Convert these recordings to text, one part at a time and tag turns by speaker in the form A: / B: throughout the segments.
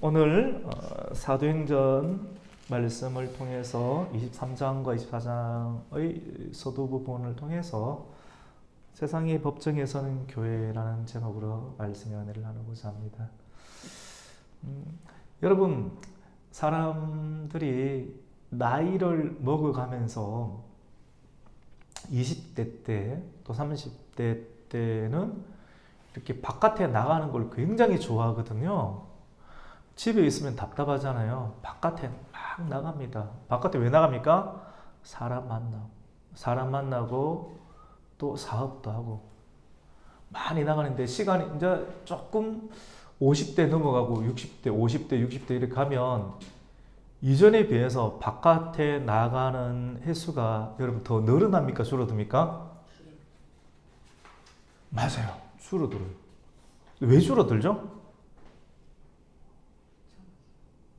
A: 오늘 사도행전 말씀을 통해서 23장과 24장의 서두 부분을 통해서 세상의 법정에 서는 교회라는 제목으로 말씀의 은혜를 나누고자 합니다. 여러분, 사람들이 나이를 먹어가면서 20대 때 또 30대 때는 이렇게 바깥에 나가는 걸 굉장히 좋아하거든요. 집에 있으면 답답하잖아요. 바깥에 막 나갑니다. 바깥에 왜 나갑니까? 사람 만나고 또 사업도 하고 많이 나가는데 시간이 이제 조금 50대 넘어가고 60대, 50대, 60대 이렇게 가면 이전에 비해서 바깥에 나가는 횟수가 여러분 더 늘어납니까? 줄어듭니까? 맞아요. 줄어들어요. 왜 줄어들죠?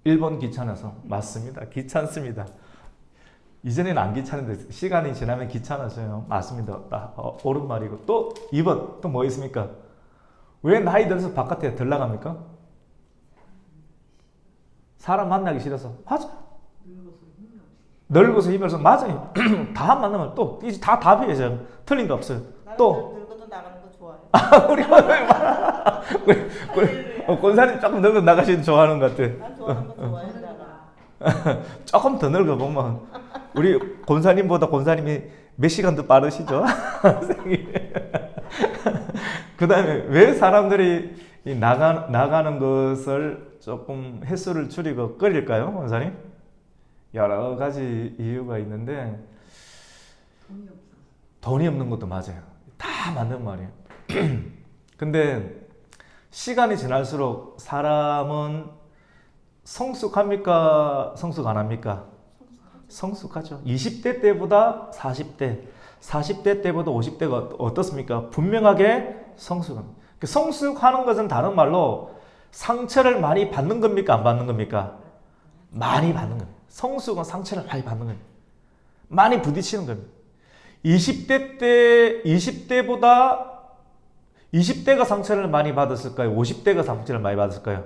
A: 1번 귀찮아서. 맞습니다. 귀찮습니다. 이전에는 안 귀찮은데 시간이 지나면 귀찮아져요. 맞습니다. 옳은 말이고. 또 2번 또 뭐 있습니까? 왜 나이 들어서 바깥에 덜 나갑니까? 사람 만나기 싫어서. 맞아요. 늙어서 힘이 없어. 맞아요. 다 만나면 또 이제 다 답이에요. 틀린 거 없어요. 또
B: 늙어도 나가는 거 좋아요.
A: 우리 권사님 조금 늙어 나가시는 좋아하는 것 같아.
B: 난 좋아하는 거 좋아해. 나가.
A: 조금 더 늙어 보면 우리 권사님보다 권사님이 몇 시간 더 빠르시죠? 그 다음에 왜 사람들이 나가는 것을 조금 횟수를 줄이고 꺼릴까요, 권사님? 여러 가지 이유가 있는데 돈이 없는 것도 맞아요. 다 맞는 말이에요. 근데 시간이 지날수록 사람은 성숙합니까? 성숙 안 합니까? 성숙하죠. 20대 때보다 40대, 40대 때보다 50대가 어떻습니까? 분명하게 성숙합니다. 성숙하는 것은 다른 말로 상처를 많이 받는 겁니까? 안 받는 겁니까? 많이 받는 겁니다. 성숙은 상처를 많이 받는 겁니다. 많이 부딪히는 겁니다. 20대가 상처를 많이 받았을까요? 50대가 상처를 많이 받았을까요?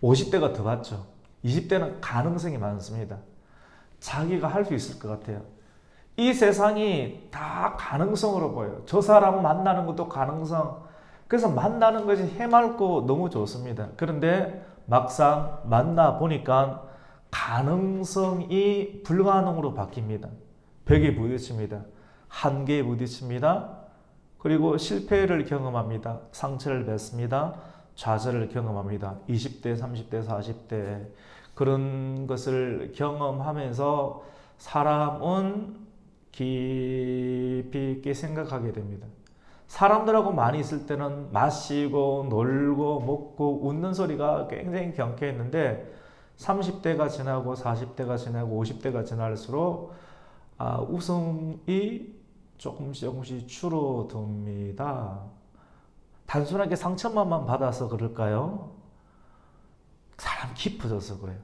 A: 50대가 더 받죠. 20대는 가능성이 많습니다. 자기가 할 수 있을 것 같아요. 이 세상이 다 가능성으로 보여요. 저 사람 만나는 것도 가능성. 그래서 만나는 것이 해맑고 너무 좋습니다. 그런데 막상 만나보니까 가능성이 불가능으로 바뀝니다. 벽에 부딪힙니다. 한계에 부딪힙니다. 그리고 실패를 경험합니다. 상처를 뱉습니다. 좌절을 경험합니다. 20대, 30대, 40대 그런 것을 경험하면서 사람은 깊이 있게 생각하게 됩니다. 사람들하고 많이 있을 때는 마시고 놀고 먹고 웃는 소리가 굉장히 경쾌했는데 30대가 지나고 40대가 지나고 50대가 지날수록 웃음이 조금씩 줄어듭니다. 단순하게 상처만 받아서 그럴까요? 사람 깊어져서 그래요.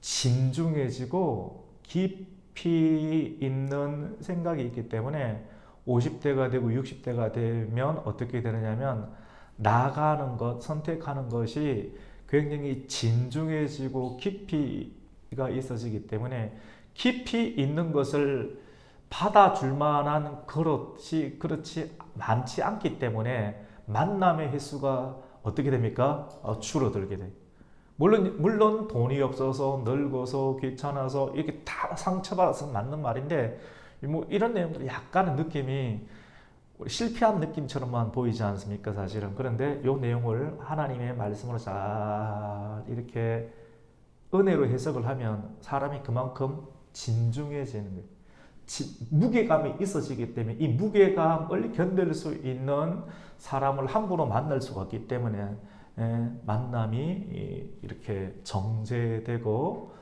A: 진중해지고 깊이 있는 생각이 있기 때문에 50대가 되고 60대가 되면 어떻게 되느냐면 나가는 것, 선택하는 것이 굉장히 진중해지고 깊이가 있어지기 때문에 깊이 있는 것을 받아줄 만한 그렇지 많지 않기 때문에 만남의 횟수가 어떻게 됩니까? 줄어들게 돼요. 물론 돈이 없어서 늙어서 귀찮아서 이렇게 다 상처받아서 맞는 말인데 뭐 이런 내용들이 약간의 느낌이 실패한 느낌처럼만 보이지 않습니까? 사실은. 그런데 이 내용을 하나님의 말씀으로 잘 이렇게 은혜로 해석을 하면 사람이 그만큼 진중해지는 거예요. 무게감이 있어지기 때문에 이 무게감을 견딜 수 있는 사람을 함부로 만날 수가 없기 때문에 만남이 이렇게 정제되고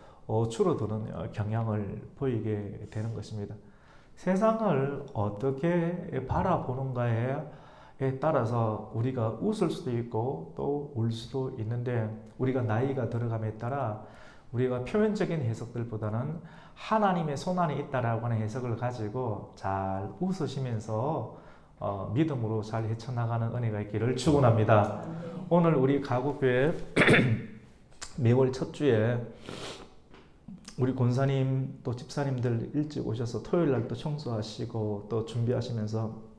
A: 줄어드는 경향을 보이게 되는 것입니다. 세상을 어떻게 바라보는가에 따라서 우리가 웃을 수도 있고 또 울 수도 있는데 우리가 나이가 들어감에 따라 우리가 표면적인 해석들보다는 하나님의 손안에 있다라고 하는 해석을 가지고 잘 웃으시면서 믿음으로 잘 헤쳐나가는 은혜가 있기를 축원합니다. 오늘 우리 가곡교회 매월 첫 주에 우리 권사님 또 집사님들 일찍 오셔서 토요일 날 또 청소하시고 또 준비하시면서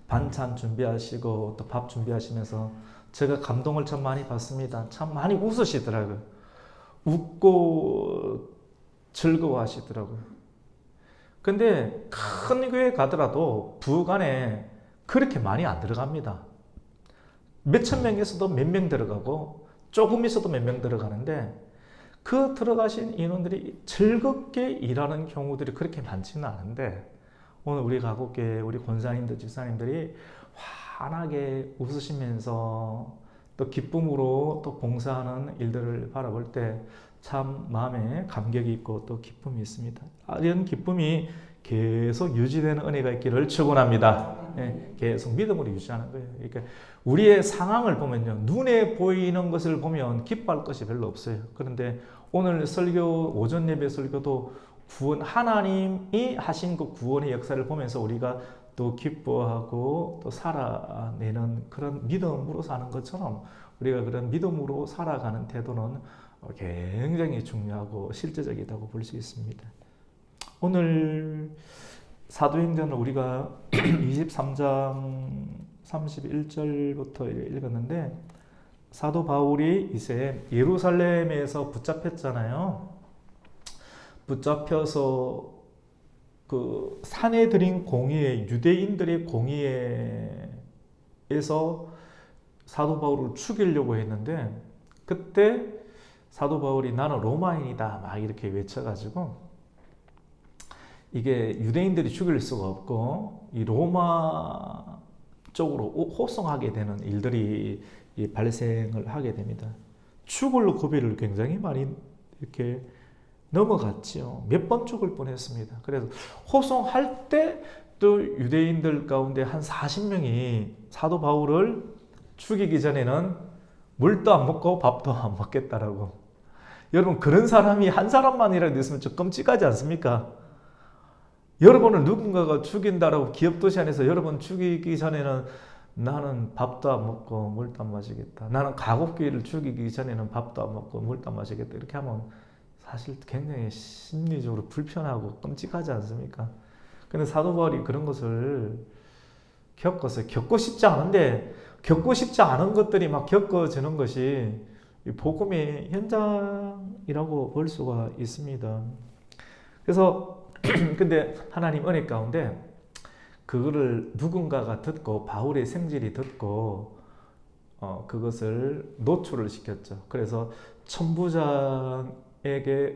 A: 반찬 준비하시고 또 밥 준비하시면서 제가 감동을 참 많이 받습니다. 참 많이 웃으시더라고요. 웃고 즐거워하시더라고요. 근데 큰 교회 가더라도 부엌 안에 그렇게 많이 안 들어갑니다. 몇천 명에서도 몇 명 들어가고 조금 있어도 몇 명 들어가는데 그 들어가신 인원들이 즐겁게 일하는 경우들이 그렇게 많지는 않은데 오늘 우리 가곡교회 우리 권사님들 집사님들이 환하게 웃으시면서 또 기쁨으로 또 봉사하는 일들을 바라볼 때 참 마음에 감격이 있고 또 기쁨이 있습니다. 이런 기쁨이 계속 유지되는 은혜가 있기를 축원합니다. 예, 계속 믿음으로 유지하는 거예요. 그러니까 우리의 상황을 보면요, 눈에 보이는 것을 보면 기뻐할 것이 별로 없어요. 그런데 오늘 설교 오전 예배 설교도 구원 하나님이 하신 그 구원의 역사를 보면서 우리가 또 기뻐하고 또 살아내는 그런 믿음으로 사는 것처럼 우리가 그런 믿음으로 살아가는 태도는 굉장히 중요하고 실제적이라고 볼 수 있습니다. 오늘 사도행전을 우리가 23장 31절부터 읽었는데 사도 바울이 이제 예루살렘에서 붙잡혔잖아요. 붙잡혀서 그 산헤드린 공의회, 유대인들의 공의회에서 사도 바울을 죽이려고 했는데 그때 사도 바울이 나는 로마인이다 막 이렇게 외쳐가지고 이게 유대인들이 죽일 수가 없고 이 로마 쪽으로 호송하게 되는 일들이 발생을 하게 됩니다. 죽을 고비를 굉장히 많이 이렇게 넘어갔죠. 몇 번 죽을 뻔했습니다. 그래서 호송할 때 또 유대인들 가운데 한 40명이 사도 바울을 죽이기 전에는 물도 안 먹고 밥도 안 먹겠다라고. 여러분 그런 사람이 한 사람만이라도 있으면 좀 끔찍하지 않습니까? 여러분을 누군가가 죽인다라고 기업도시 안에서 여러분 죽이기 전에는 나는 밥도 안 먹고 물도 안 마시겠다. 나는 가곡교회를 죽이기 전에는 밥도 안 먹고 물도 안 마시겠다. 이렇게 하면 사실 굉장히 심리적으로 불편하고 끔찍하지 않습니까? 근데 사도 바울이 그런 것을 겪었어요. 겪고 싶지 않은데 겪고 싶지 않은 것들이 막 겪어지는 것이 복음의 현장이라고 볼 수가 있습니다. 그래서 근데 하나님 은혜 가운데 그거를 누군가가 듣고 바울의 생질이 듣고 그것을 노출을 시켰죠. 그래서 천부장에게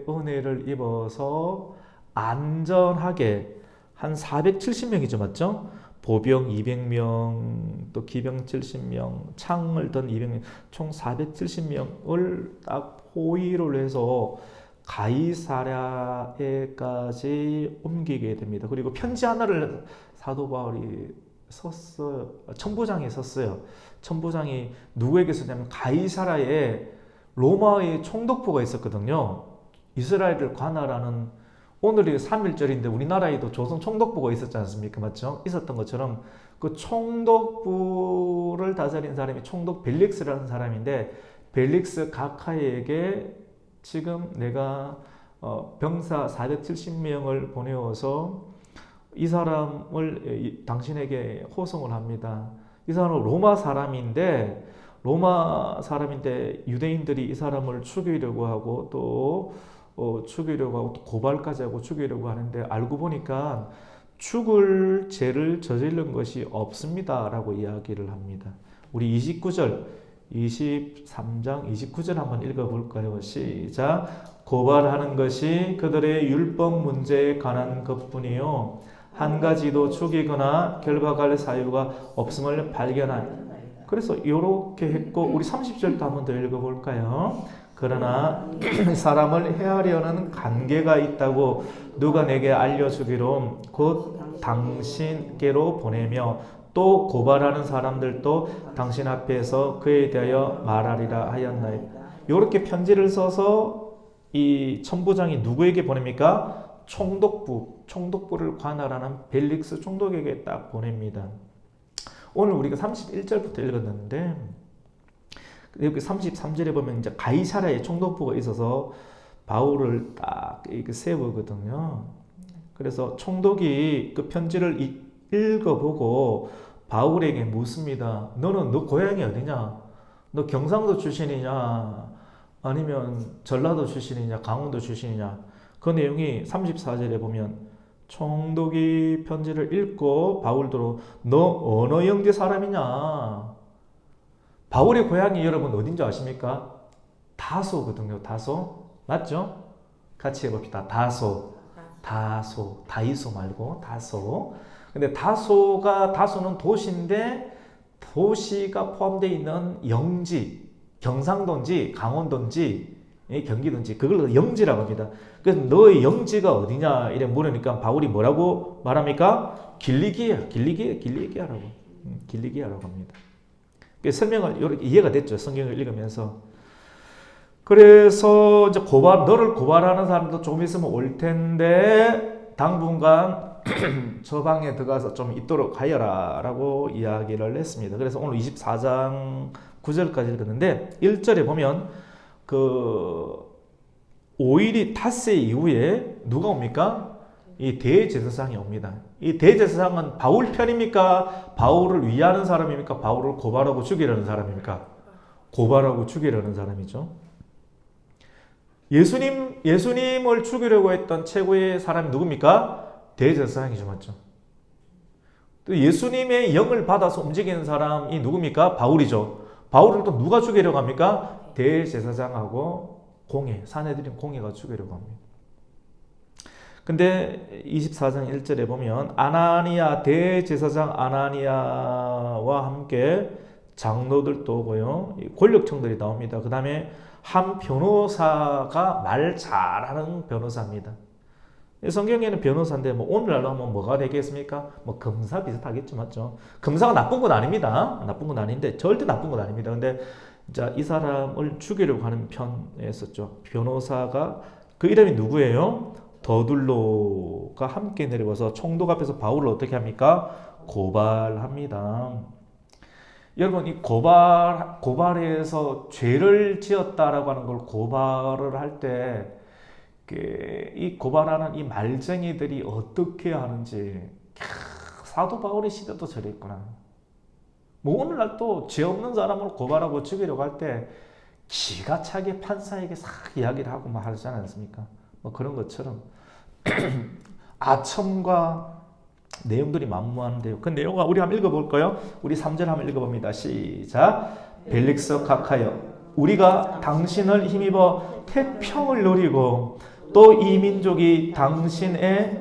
A: 은혜를 입어서 안전하게 한 470명이죠, 맞죠? 보병 200명, 또 기병 70명, 창을 든 200명, 총 470명을 딱 호위를 해서 가이사랴에까지 옮기게 됩니다. 그리고 편지 하나를 사도 바울이 썼어요. 천부장이 썼어요. 천부장이 누구에게 썼냐면 가이사랴에 로마의 총독부가 있었거든요. 이스라엘을 관할하는 오늘이 3.1절인데 우리나라에도 조선 총독부가 있었지 않습니까? 맞죠? 있었던 것처럼 그 총독부를 다스린 사람이 총독 벨릭스라는 사람인데 벨릭스 가카이에게 지금 내가 병사 470명을 보내어서 이 사람을 당신에게 호송을 합니다. 이 사람은 로마 사람인데 유대인들이 이 사람을 죽이려고 하고 또 죽이려고 하고 또 고발까지 하고 죽이려고 하는데 알고 보니까 죽을 죄를 저지른 것이 없습니다 라고 이야기를 합니다. 우리 23장 29절 한번 읽어볼까요? 시작. 고발하는 것이 그들의 율법 문제에 관한 것뿐이요 한 가지도 죽이거나 결박할 사유가 없음을 발견한. 그래서 이렇게 했고 우리 30절도 한번 더 읽어볼까요? 그러나 사람을 해하려는 관계가 있다고 누가 내게 알려주기로 곧 당신께로 보내며 또 고발하는 사람들도 당신 앞에서 그에 대하여 말하리라 하였나이다. 이렇게 편지를 써서 이 천부장이 누구에게 보냅니까? 총독부를 관할하는 벨릭스 총독에게 딱 보냅니다. 오늘 우리가 31절부터 읽었는데 여기 33절에 보면 이제 가이사라에 총독부가 있어서 바울을 딱 이렇게 세우거든요. 그래서 총독이 그 편지를 읽어보고 바울에게 묻습니다. 너는 너 고향이 어디냐? 너 경상도 출신이냐? 아니면 전라도 출신이냐? 강원도 출신이냐? 그 내용이 34절에 보면 총독이 편지를 읽고 바울도 너 어느 영지 사람이냐? 바울의 고향이 여러분 어딘지 아십니까? 다소거든요. 다소. 맞죠? 같이 해봅시다. 다소. 다이소 말고 다소. 근데 다소는 도시인데 도시가 포함되어 있는 영지, 경상도인지 강원도인지 경기도인지 그걸 영지라고 합니다. 그래서 너의 영지가 어디냐 이래 물으니까 바울이 뭐라고 말합니까? 길리기아라고 합니다. 설명을 이렇게 이해가 됐죠. 성경을 읽으면서. 그래서 이제 너를 고발하는 사람도 조금 있으면 올 텐데 당분간 저 방에 들어가서 좀 있도록 하여라라고 이야기를 했습니다. 그래서 오늘 24장 9절까지 읽었는데 1절에 보면 그 5일이 닷새 이후에 누가 옵니까? 이 대제사장이 옵니다. 이 대제사장은 바울 편입니까? 바울을 위하는 사람입니까? 바울을 고발하고 죽이려는 사람입니까? 고발하고 죽이려는 사람이죠. 예수님을 죽이려고 했던 최고의 사람이 누굽니까? 대제사장이죠. 맞죠? 또 예수님의 영을 받아서 움직이는 사람이 누굽니까? 바울이죠. 바울을 또 누가 죽이려고 합니까? 대제사장하고 사내들인 공회가 죽이려고 합니다. 근데 24장 1절에 보면 대제사장 아나니아와 함께 장로들도 오고요. 권력층들이 나옵니다. 그 다음에 한 변호사가 말 잘하는 변호사입니다. 성경에는 변호사인데 오늘날로 하면 뭐가 되겠습니까? 검사 비슷하겠죠. 맞죠? 검사가 나쁜 건 아닙니다. 나쁜 건 아닌데 절대 나쁜 건 아닙니다. 근데 이 사람을 죽이려고 하는 편에 있었죠. 변호사가 그 이름이 누구예요? 더둘로가 함께 내려와서 총독 앞에서 바울을 어떻게 합니까? 고발합니다. 여러분 이 고발해서 죄를 지었다라고 하는 걸 고발을 할 때 이 고발하는 이 말쟁이들이 어떻게 하는지 사도 바울의 시대도 저랬구나. 오늘날 또 죄 없는 사람을 고발하고 죽이려고 할 때 기가 차게 판사에게 싹 이야기를 하고 하지 않습니까? 그런 것처럼 아첨과 내용들이 만무한데요. 그 내용을 우리 한번 읽어볼까요? 우리 3절 한번 읽어봅니다. 시작. 벨릭스 각하여 우리가 당신을 힘입어 태평을 누리고 또 이 민족이 당신의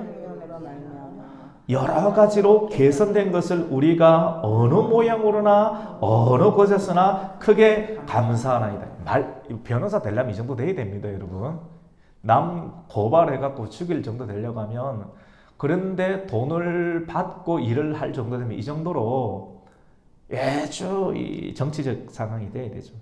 A: 여러 가지로 개선된 것을 우리가 어느 모양으로나 어느 곳에서나 크게 감사하나이다. 변호사 되려면 이 정도 돼야 됩니다, 여러분. 남 고발해갖고 죽일 정도 되려고 하면 그런데 돈을 받고 일을 할 정도 되면 이 정도로 아주 이 정치적 상황이 돼야 되죠.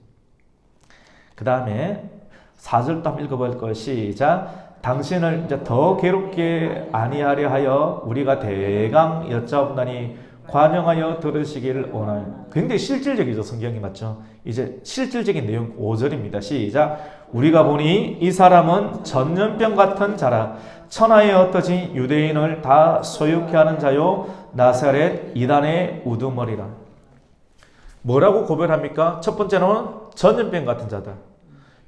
A: 그 다음에 4절도 한번 읽어볼 거예요. 시작. 당신을 이제 더 괴롭게 아니하려 하여 우리가 대강 여짜옵나니 관영하여 들으시기를 원하요. 굉장히 실질적이죠. 성경이 맞죠? 이제 실질적인 내용 5절입니다. 시작. 우리가 보니 이 사람은 전염병 같은 자라 천하에 흩어진 유대인을 다 소유케 하는 자요 나사렛 이단의 우두머리라. 뭐라고 고백합니까? 첫 번째는 전염병 같은 자다.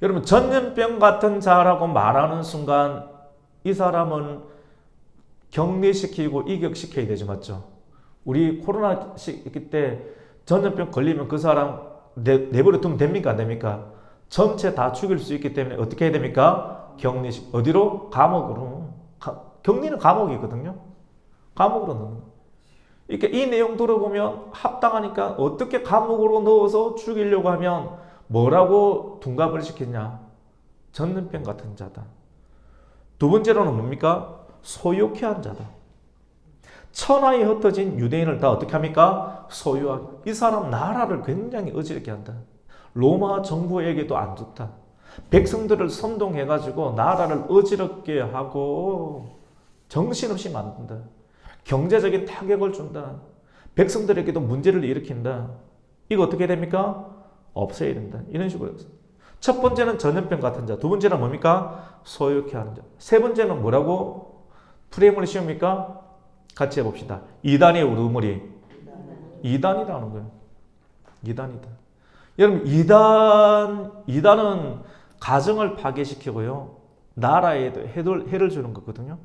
A: 여러분 전염병 같은 자라고 말하는 순간 이 사람은 격리시키고 이격시켜야 되죠. 맞죠? 우리 코로나 시기 때 전염병 걸리면 그 사람 내버려 두면 됩니까? 안 됩니까? 전체 다 죽일 수 있기 때문에 어떻게 해야 됩니까? 격리식. 어디로? 감옥으로. 격리는 감옥이거든요. 감옥으로 넣는. 그러니까 이 내용 들어보면 합당하니까 어떻게 감옥으로 넣어서 죽이려고 하면 뭐라고 둔갑을 시켰냐? 전염병 같은 자다. 두 번째로는 뭡니까? 소유케 한 자다. 천하에 흩어진 유대인을 다 어떻게 합니까? 소유하게. 이 사람 나라를 굉장히 어지럽게 한다. 로마 정부에게도 안 좋다. 백성들을 선동해가지고 나라를 어지럽게 하고 정신없이 만든다. 경제적인 타격을 준다. 백성들에게도 문제를 일으킨다. 이거 어떻게 됩니까? 없애야 된다. 이런 식으로 했어요. 첫 번째는 전염병 같은 자, 두 번째는 뭡니까? 소유케 하는 자. 세 번째는 뭐라고 프레임을 씌웁니까? 같이 해봅시다. 이단의 우두머리. 이단이라는 거예요. 이단이다. 여러분, 이단은 가정을 파괴시키고요. 나라에도 해를 주는 거거든요.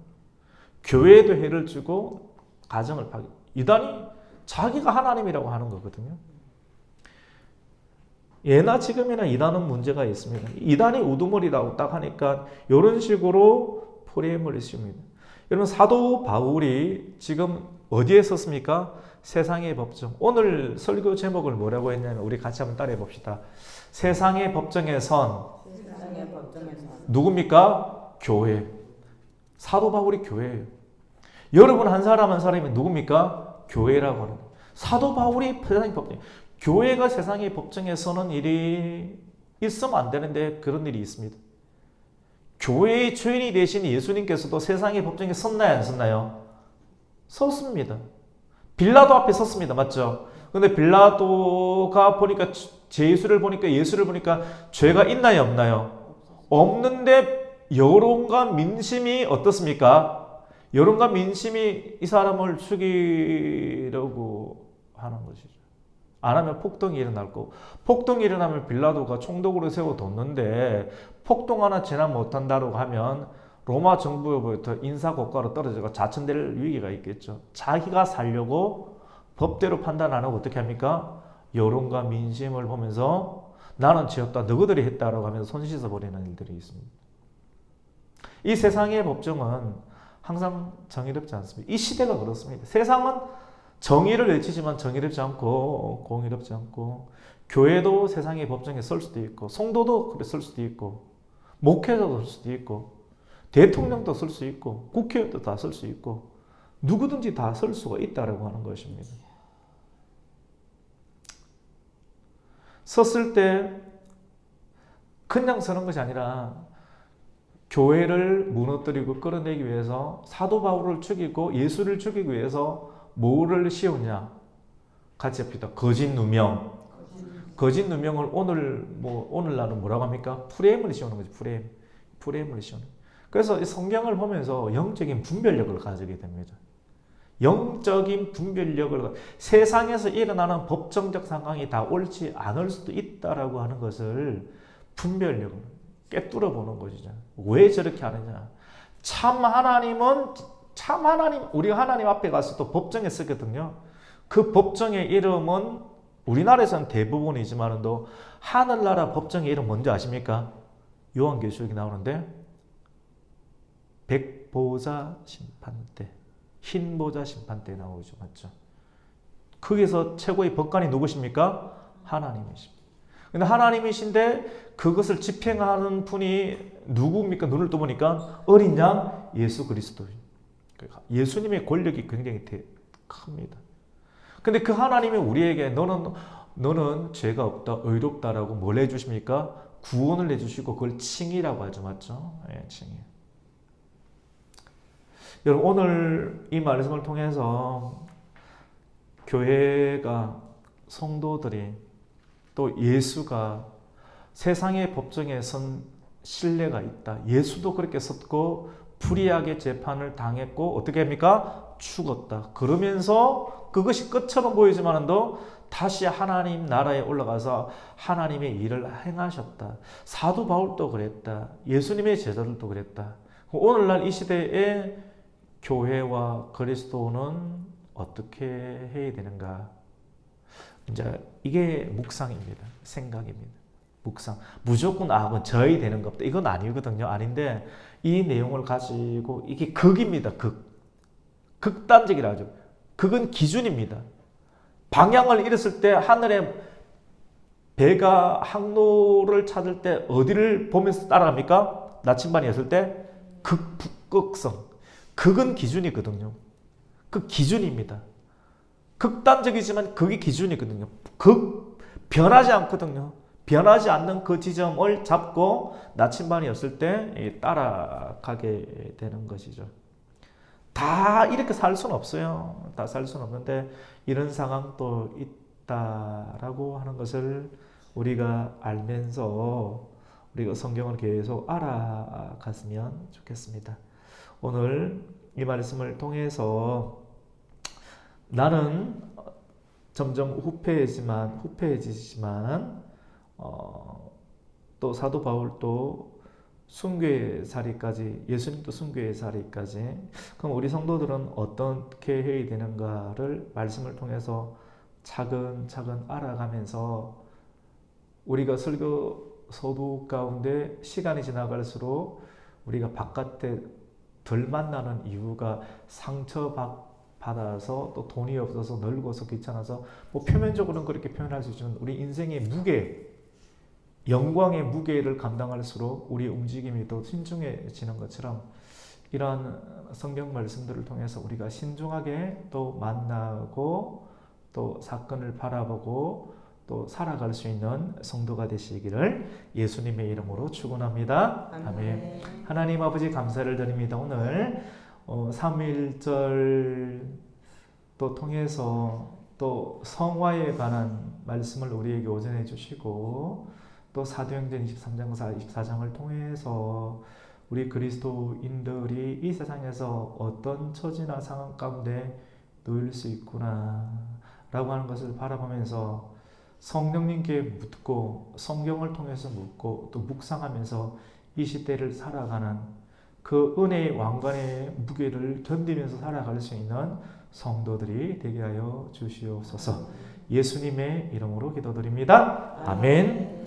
A: 교회에도 해를 주고 가정을 파괴. 이단이 자기가 하나님이라고 하는 거거든요. 예나 지금이나 이단은 문제가 있습니다. 이단이 우두머리라고 딱 하니까 이런 식으로 프레임을 씌웁니다. 여러분, 사도 바울이 지금 어디에 썼습니까? 세상의 법정. 오늘 설교 제목을 뭐라고 했냐면 우리 같이 한번 따라해 봅시다. 세상의 법정에 선 누굽니까? 교회. 사도 바울이 교회예요. 여러분 한 사람 한 사람이 누굽니까? 교회라고 하는 거예요. 사도 바울이 세상의 법정. 교회가 세상의 법정에 서는 일이 있으면 안 되는데 그런 일이 있습니다. 교회의 주인이 되신 예수님께서도 세상의 법정에 섰나요? 안 섰나요? 섰습니다. 빌라도 앞에 섰습니다. 맞죠? 근데 빌라도가 보니까 예수를 보니까 죄가 있나요? 없나요? 없는데 여론과 민심이 어떻습니까? 여론과 민심이 이 사람을 죽이려고 하는 것이죠. 안 하면 폭동이 일어날 거고, 폭동이 일어나면 빌라도가 총독으로 세워뒀는데 폭동 하나 진압 못한다고 하면 로마 정부로부터 인사고과로 떨어져서 자천될 위기가 있겠죠. 자기가 살려고 법대로 판단 안 하고 어떻게 합니까? 여론과 민심을 보면서 나는 죄 없다, 너희들이 했다라고 하면서 손 씻어버리는 일들이 있습니다. 이 세상의 법정은 항상 정의롭지 않습니다. 이 시대가 그렇습니다. 세상은 정의를 외치지만 정의롭지 않고 공의롭지 않고, 교회도 세상의 법정에 설 수도 있고, 성도도 그래 설 수도 있고, 목회자도 설 수도 있고, 대통령도 설 수 있고, 국회의원도 다 설 수 있고, 누구든지 다 설 수가 있다라고 하는 것입니다. 섰을 때 그냥 서는 것이 아니라 교회를 무너뜨리고 끌어내기 위해서 사도 바울을 죽이고 예수를 죽이기 위해서 뭐를 씌우냐? 같이 합시다. 거짓 누명. 거짓 누명을 오늘날은 뭐라고 합니까? 프레임을 씌우는 거죠. 프레임을 씌우는. 그래서 이 성경을 보면서 영적인 분별력을 가지게 됩니다. 영적인 분별력을, 세상에서 일어나는 법정적 상황이 다 옳지 않을 수도 있다라고 하는 것을 분별력을 꿰뚫어 보는 것이죠. 왜 저렇게 하느냐? 참 하나님, 우리가 하나님 앞에 가서 또 법정에 서거든요. 그 법정의 이름은 우리나라에서는 대부분이지만도 하늘나라 법정의 이름 뭔지 아십니까? 요한계시록이 나오는데 백보자 심판대, 흰보자 심판대 나오죠. 맞죠? 거기서 최고의 법관이 누구십니까? 하나님이십니다. 근데 하나님이신데 그것을 집행하는 분이 누구입니까? 눈을 떠보니까 어린 양 예수 그리스도. 예수님의 권력이 굉장히 큽니다. 근데 그 하나님이 우리에게 너는 죄가 없다, 의롭다라고 뭘 해주십니까? 구원을 해주시고 그걸 칭의라고 하죠. 맞죠? 예, 칭의. 여러분, 오늘 이 말씀을 통해서 교회가, 성도들이, 또 예수가 세상의 법정에 선 신뢰가 있다. 예수도 그렇게 섰고 불의하게 재판을 당했고 어떻게 합니까? 죽었다. 그러면서 그것이 끝처럼 보이지만도 다시 하나님 나라에 올라가서 하나님의 일을 행하셨다. 사도 바울도 그랬다. 예수님의 제자들도 그랬다. 오늘날 이 시대에 교회와 그리스도는 어떻게 해야 되는가? 이제 이게 묵상입니다. 생각입니다. 묵상. 무조건 그건 저희 되는 것보다 이건 아니거든요. 아닌데 이 내용을 가지고 이게 극입니다. 극단적이라 하죠. 극은 기준입니다. 방향을 잃었을 때 하늘에 배가 항로를 찾을 때 어디를 보면서 따라갑니까? 나침반이었을 때 극북극성. 극은 기준이거든요. 그 기준입니다. 극단적이지만 그게 기준이거든요. 변하지 않거든요. 변하지 않는 그 지점을 잡고 나침반이었을 때 따라가게 되는 것이죠. 다 이렇게 살 수는 없어요. 다 살 수는 없는데 이런 상황도 있다라고 하는 것을 우리가 알면서 우리가 성경을 계속 알아갔으면 좋겠습니다. 오늘 이 말씀을 통해서 나는 점점 후패해지지만 또 사도 바울도 순교의 자리까지, 예수님도 순교의 자리까지, 그럼 우리 성도들은 어떻게 해야 되는가를 말씀을 통해서 차근차근 알아가면서 우리가 설교 서두 가운데 시간이 지나갈수록 우리가 바깥에 덜 만나는 이유가 상처받아서 또 돈이 없어서 늙어서 귀찮아서 뭐 표면적으로는 그렇게 표현할 수 있지만 우리 인생의 무게, 영광의 무게를 감당할수록 우리의 움직임이 더 신중해지는 것처럼 이러한 성경 말씀들을 통해서 우리가 신중하게 또 만나고 또 사건을 바라보고 또 살아갈 수 있는 성도가 되시기를 예수님의 이름으로 축원합니다. 아멘. 하나님 아버지 감사를 드립니다. 오늘 삼위일절 또 통해서 또 성화에 관한 말씀을 우리에게 오전해 주시고 또 사도행전 23장 24장을 통해서 우리 그리스도인들이 이 세상에서 어떤 처지나 상황 가운데 놓일 수 있구나 라고 하는 것을 바라보면서 성령님께 묻고 성경을 통해서 묻고 또 묵상하면서 이 시대를 살아가는 그 은혜의 왕관의 무게를 견디면서 살아갈 수 있는 성도들이 되게 하여 주시옵소서. 예수님의 이름으로 기도드립니다. 아멘.